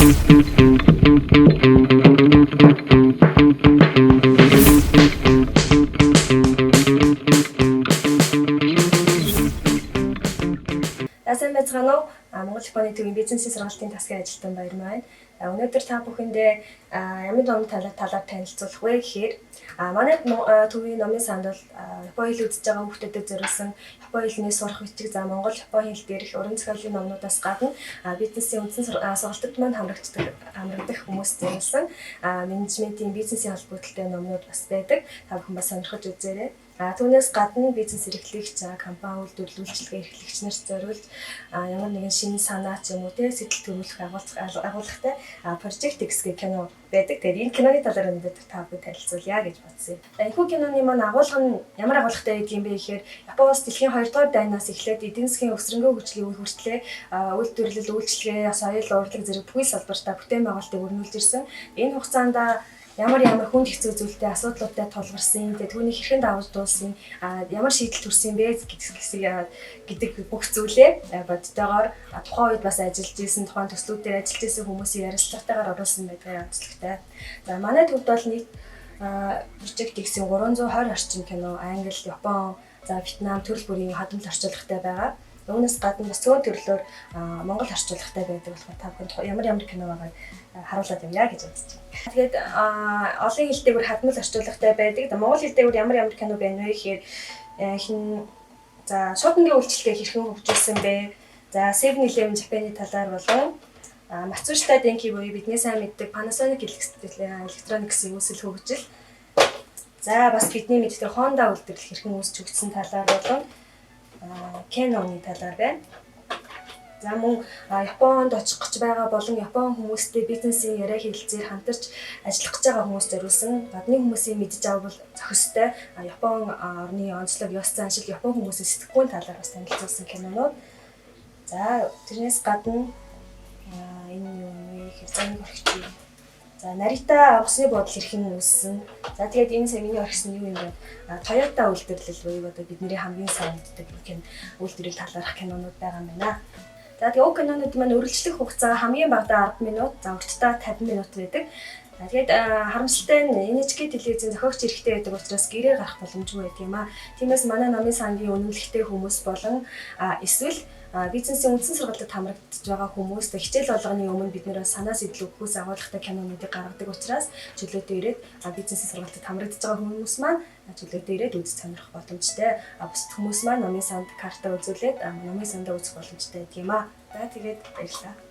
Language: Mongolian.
Сайн байцгаана уу? Монгол Японы төвийн бизнесийн сургалтын засгийн ажилтан баяр маань. Өнөөдөр та бүхэндээ ямар номын талаар танилцуулах вэ гэхээр манай төвийн номын санд бол Японы хэл үзэж байгаа хүүхдэдэд зориулсан Японы хэлний сурах бичиг за Монгол Японы хэл дээрх уран зохиолын номнуудаас гадна бизнесийн үндсэн сургалтад маань хамрагдах хүмүүс зориулсан менежментийн бизнесийн холбоотой номнууд бас байдаг. Та бүхэн бас сонирхож үзээрэй. Түүнээс гадна бизнес эрхлэгч, компани үйлдвэрлэлчилгээ эрхлэгч нарт зориулж ямар нэгэн шинэ санаа ч юм уу сэтэл төрүүлэх агуулгатай Project X гэх кино байдаг. Тэгээд энэ киноны талаар өнөөдөр та бүхэн танилцуулъя гэж бодсон юм. Энэхүү киноны маань агуулга нь ямар агуулгатай байдаг юм бэ гэхээр Японоос дэлхийн 2 дугаар дайнаас эхлээд эдийн засгийн өсрөнгөө хөгжлийн үе хүртлээр үйлдвэрлэл, үйлчилгээ, соёл, урлаг зэрэг бүхий салбартаа бүтээн байгуулалтыг өрнүүлж ирсэн. Энэ хугацаанд ямар хүнд хэцүү зүйлтэй асуудлуудтай тулгарсан, түүнийг хэрхэн давж дуулсан, ямар шийдэл төрсөн бэ гэдэг бүх зүйлээ бодтойгоор тухайн үед бас ажиллаж исэн, тухайн төслүүдээр ажиллаж исэн хүмүүсийн ярилцлагатайгаар оруулсан байдаг онцлогтой. За манай төвд бол нийт Project X-ийн 320 орчим кино, англи, япон, за Вьетнам төрөл бүрийн хадгалт орчуулагтай байгаа. Үүнээс гадна бас цөөн төрлөөр Монгол орчуулагтай байдаг болохоор та бүхэнд ямар кино байгааг харуулад явъя гэж бодож байна. Тэгээд олон хэл дээгүүр хадмал орчуулагтай байдаг. Монгол хэл дээгүүр ямар кино байна вэ гэхээр за шуудангийн үйлчлэгээ хэрхэн хөгжүүлсэн бэ? За 7-Eleven Japan-ы талаар болон Matsushita Denki буюу бидний сайн мэддэг Panasonic Electronics-ийн үүсэл хөгжил. За бас бидний мэддэг Honda үйлдвэрлэл хэрхэн үүсч хөгжсөн талаар болон Canon-ы талаар байна. За мөн Японд очих гэж байгаа болон Япон хүмүүстэй бизнесийн яриа хэлэлцээр хамтарч ажиллах гэж байгаа хүмүүст зориулсан гадны хүмүүсийн мэдж авбал зохистой Япон орны онцлог, ёс заншил, Япон хүмүүсийн сэтгэхүйн талаар бас танилцуулсан кинонууд. За тэрнээс гадна энэ юу вэ гэхээр орхич. За Нарита усны бодол хэрхэн үүссэн. За тэгээд энэ саяны орхисон юу юм бэ? Toyota үйлдвэрлэл буюу одоо бидний хамгийн сайн мэддэг үйлдвэрлэл талаарх кинонууд байгаа юм байна. За тэгээд кинонууд маань үргэлжлэх хугацаа хамгийн багадаа 10 минут, за уртдаа 50 минут байдаг. Тэгээд харамсалтай нь NHK телевизийн зохиогч эрэхтэй байдаг учраас гэрээ гарах боломжгүй байдаг юм аа. Тиймээс манай номын сангийн үнэмлэхтэй хүмүүс болон эсвэл бизнесийн үндсэн сургалтад хамрагдаж байгаа хүмүүс хичээл болгоны өмнө бид нэр санаа сэтэл өгөхөөс агуулгатай кинонуудыг гаргадаг учраас чөлөөтэй ирээд бизнесийн сургалтад хамрагдаж байгаа хүмүүс маань чөлөөтэй ирээд үзэж сонирхох боломжтой. Бусад хүмүүс маань номын санд карта үзүүлээд номын сандаа үзэх боломжтой гэдэг юм аа. За тэгээд баярлалаа.